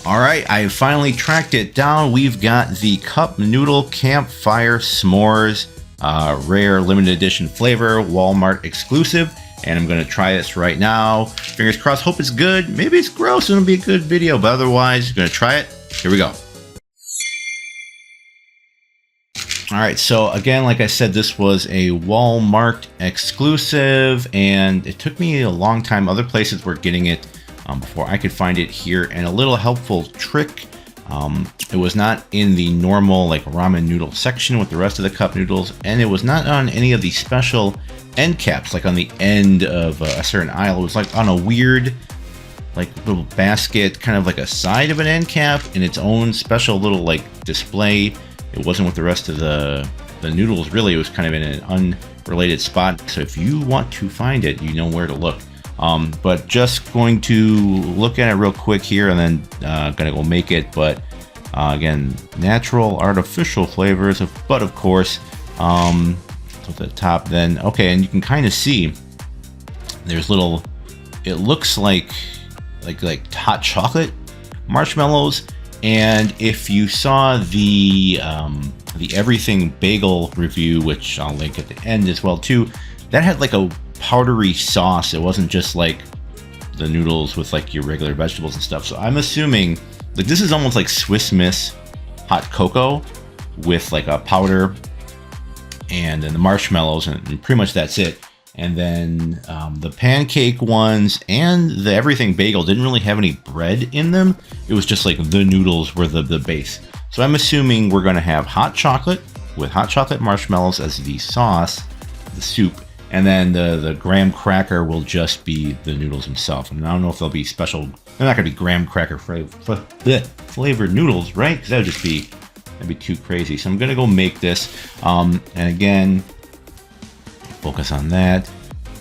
All right, I finally tracked it down. We've got the Cup Noodle Campfire S'mores, rare limited edition flavor, Walmart exclusive. And I'm going to try this right now. Fingers crossed, hope it's good. Maybe it's gross and it'll be a good video, but otherwise, I'm going to try it. Here we go. All right, so again, like I said, this was a Walmart exclusive, and it took me a long time. Other places were getting it before I could find it here. And a little helpful trick, it was not in the normal like ramen noodle section with the rest of the cup noodles, and it was not on any of the special end caps, like on the end of a certain aisle. It was like on a weird like little basket, kind of like a side of an end cap in its own special little like display. It wasn't with the rest of the noodles, really. It was kind of in an unrelated spot. So if you want to find it, you know where to look. But just going to look at it real quick here, and then gonna go make it. But again, natural, artificial flavors, but of course, at the top then, okay, and you can kind of see there's little, it looks like hot chocolate marshmallows. And if you saw the Everything Bagel review, which I'll link at the end as well too, that had like a powdery sauce. It wasn't just like the noodles with like your regular vegetables and stuff. So I'm assuming like this is almost like Swiss Miss hot cocoa with like a powder and then the marshmallows, and pretty much that's it. And then the pancake ones and the Everything Bagel didn't really have any bread in them. It was just like the noodles were the base. So I'm assuming we're going to have hot chocolate with hot chocolate marshmallows as the sauce, the soup, and then the graham cracker will just be the noodles themselves. And I don't know if they'll be special. They're not going to be graham cracker flavored noodles, right? Because that'd be too crazy. So I'm going to go make this. And again, focus on that.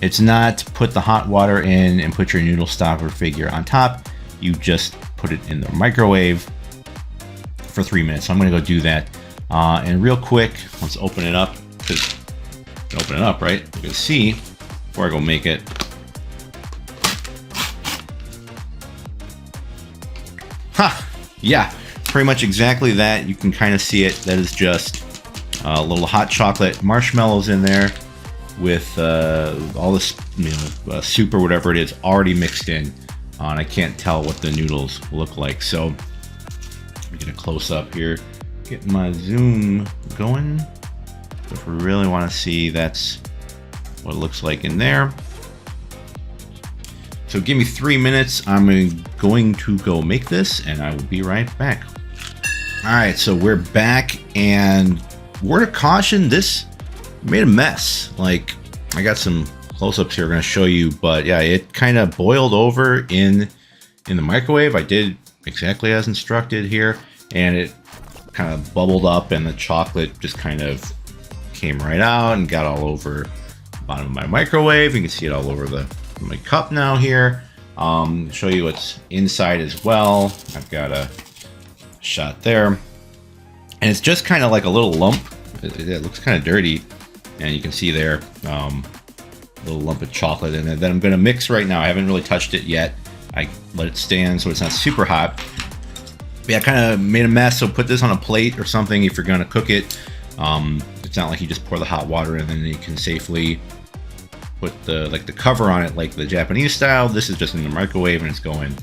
It's not put the hot water in and put your noodle stopper figure on top. You just put it in the microwave for 3 minutes. So I'm gonna go do that. And real quick, let's open it up. Open it up, right? You can see before I go make it. Ha! Yeah, pretty much exactly that. You can kind of see it. That is just a little hot chocolate marshmallows in there with all this, soup or whatever it is already mixed in. And I can't tell what the noodles look like. So let me get a close up here. Get my zoom going. If we really want to see, that's what it looks like in there. So give me 3 minutes. I'm going to go make this, and I will be right back. All right, so we're back, and word of caution, this made a mess. Like, I got some close-ups here I'm going to show you, but yeah, it kind of boiled over in the microwave. I did exactly as instructed here, and it kind of bubbled up, and the chocolate just kind of came right out and got all over the bottom of my microwave. You can see it all over my cup now here. Show you what's inside as well. I've got a shot there, and it's just kind of like a little lump. It looks kind of dirty, and you can see there a little lump of chocolate in it that I'm going to mix right now. I haven't really touched it yet. I let it stand so it's not super hot. But yeah, I kind of made a mess, so put this on a plate or something if you're going to cook it. It's not like you just pour the hot water in and then you can safely put the cover on it like the Japanese style. This is just in the microwave, and it's going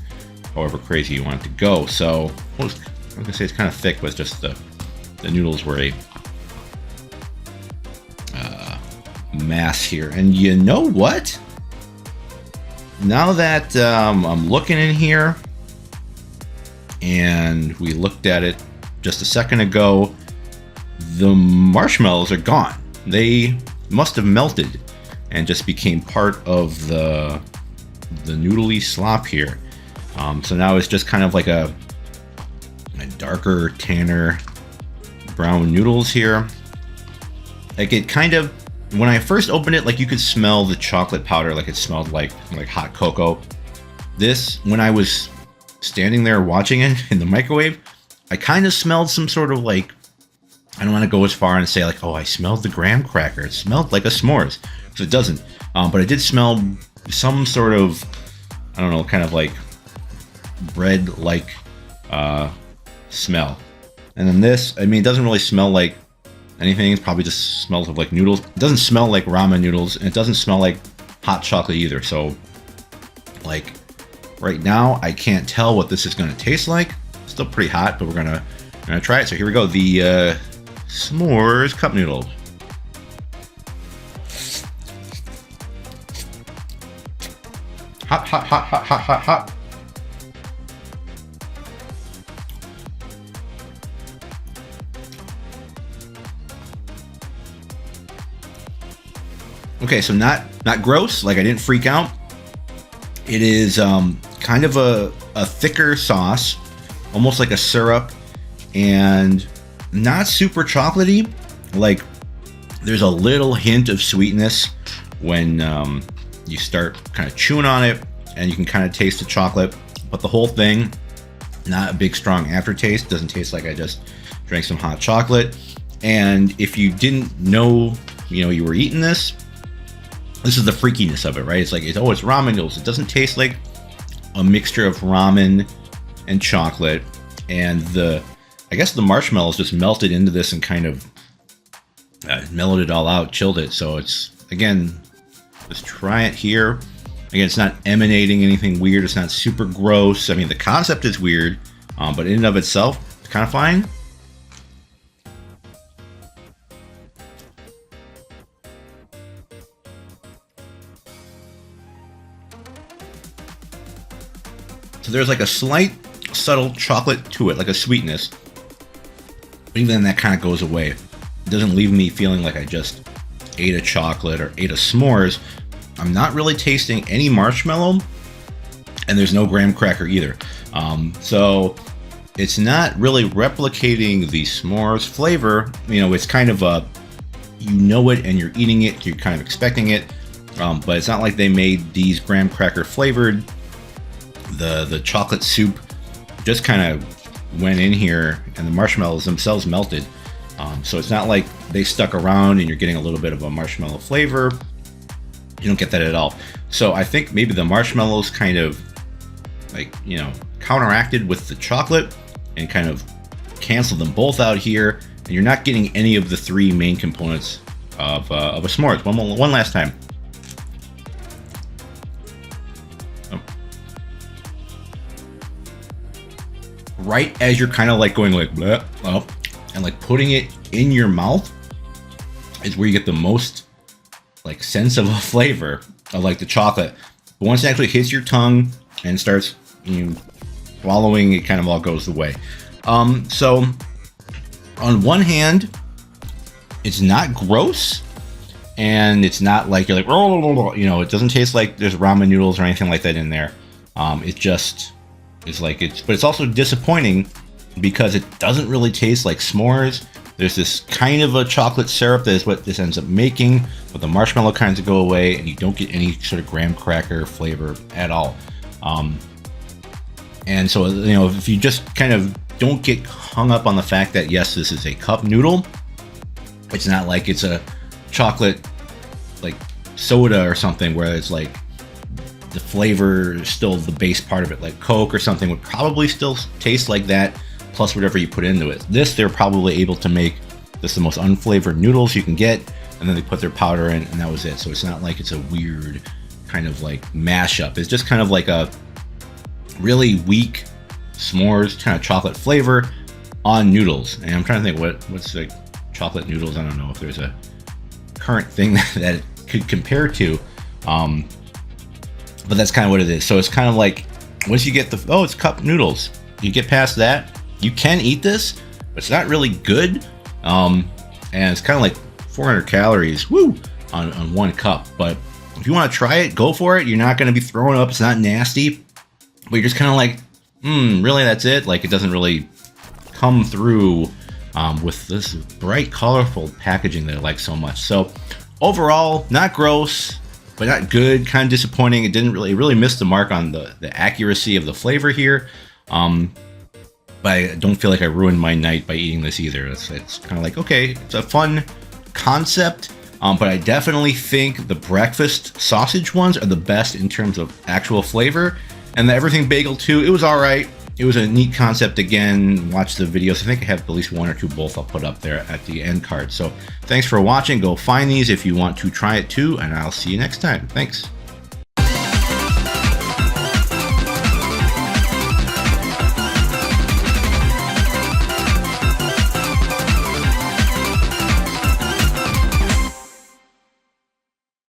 however crazy you want it to go. So I was going to say it's kind of thick, but it's just the noodles were a mass here. And you know what? Now that I'm looking in here, and we looked at it just a second ago, the marshmallows are gone. They must have melted and just became part of the noodly slop here. So now it's just kind of like a darker, tanner brown noodles here. Like, it kind of, when I first opened it, like, you could smell the chocolate powder, like it smelled like hot cocoa. This, when I was standing there watching it in the microwave, I kind of smelled some sort of like, I don't want to go as far and say like, oh, I smelled the graham cracker. It smelled like a s'mores, so it doesn't. But I did smell some sort of, I don't know, kind of like bread-like smell. And then this, I mean, it doesn't really smell like anything. It probably just smells of like noodles. It doesn't smell like ramen noodles, and it doesn't smell like hot chocolate either. So like right now, I can't tell what this is going to taste like. It's still pretty hot, but we're gonna try it. So here we go. The s'mores cup noodle. Hot, hot, hot, hot, hot, hot, hot. Okay, so not gross. Like I didn't freak out. It is kind of a thicker sauce, almost like a syrup, and not super chocolatey. Like there's a little hint of sweetness when you start kind of chewing on it, and you can kind of taste the chocolate. But the whole thing, not a big strong aftertaste. Doesn't taste like I just drank some hot chocolate. And if you didn't know, you were eating this. This is the freakiness of it, right? It's like, it's ramen noodles. It doesn't taste like a mixture of ramen and chocolate. And I guess the marshmallows just melted into this and kind of mellowed it all out, chilled it. So it's, again, let's try it here. Again, it's not emanating anything weird. It's not super gross. I mean, the concept is weird, but in and of itself, it's kind of fine. So there's like a slight, subtle chocolate to it, like a sweetness. But even then, that kind of goes away. It doesn't leave me feeling like I just ate a chocolate or ate a s'mores. I'm not really tasting any marshmallow, and there's no graham cracker either. So it's not really replicating the s'mores flavor. It's kind of it and you're eating it, you're kind of expecting it. But it's not like they made these graham cracker flavored. The chocolate soup just kind of went in here, and the marshmallows themselves melted. So it's not like they stuck around and you're getting a little bit of a marshmallow flavor. You don't get that at all. So I think maybe the marshmallows kind of like, counteracted with the chocolate and kind of canceled them both out here. And you're not getting any of the three main components of a s'mores. One last time. Right as you're kind of like going like bleh, oh, and like putting it in your mouth is where you get the most like sense of a flavor of like the chocolate. But once it actually hits your tongue and starts swallowing, it kind of all goes away. So on one hand, it's not gross, and it's not like you're like, it doesn't taste like there's ramen noodles or anything like that in there. It just is like but it's also disappointing because it doesn't really taste like s'mores. There's this kind of a chocolate syrup that is what this ends up making, but the marshmallow kinds of go away, and you don't get any sort of graham cracker flavor at all. And so, if you just kind of don't get hung up on the fact that, yes, this is a cup noodle, it's not like it's a chocolate like soda or something where it's like the flavor is still the base part of it, like Coke or something would probably still taste like that, plus whatever you put into it. This, they're probably able to make this the most unflavored noodles you can get, and then they put their powder in, and that was it. So it's not like it's a weird kind of like mashup. It's just kind of like a really weak s'mores kind of chocolate flavor on noodles. And I'm trying to think what's like chocolate noodles. I don't know if there's a current thing that it could compare to. But that's kind of what it is. So it's kind of like once you get it's cup noodles. You get past that, you can eat this, but it's not really good. And it's kind of like 400 calories, on one cup. But if you want to try it, go for it. You're not going to be throwing up. It's not nasty, but you're just kind of like, really, that's it? Like, it doesn't really come through with this bright, colorful packaging that I like so much. So overall, not gross, but not good, kind of disappointing. It really missed the mark on the accuracy of the flavor here. But I don't feel like I ruined my night by eating this either. It's kind of like, okay, it's a fun concept, but I definitely think the breakfast sausage ones are the best in terms of actual flavor. And the everything bagel too, it was all right. it was a neat concept. Again, watch the videos. I think I have at least one or two both I'll put up there at the end card. So thanks for watching. Go find these if you want to try it too, and I'll see you next time. Thanks.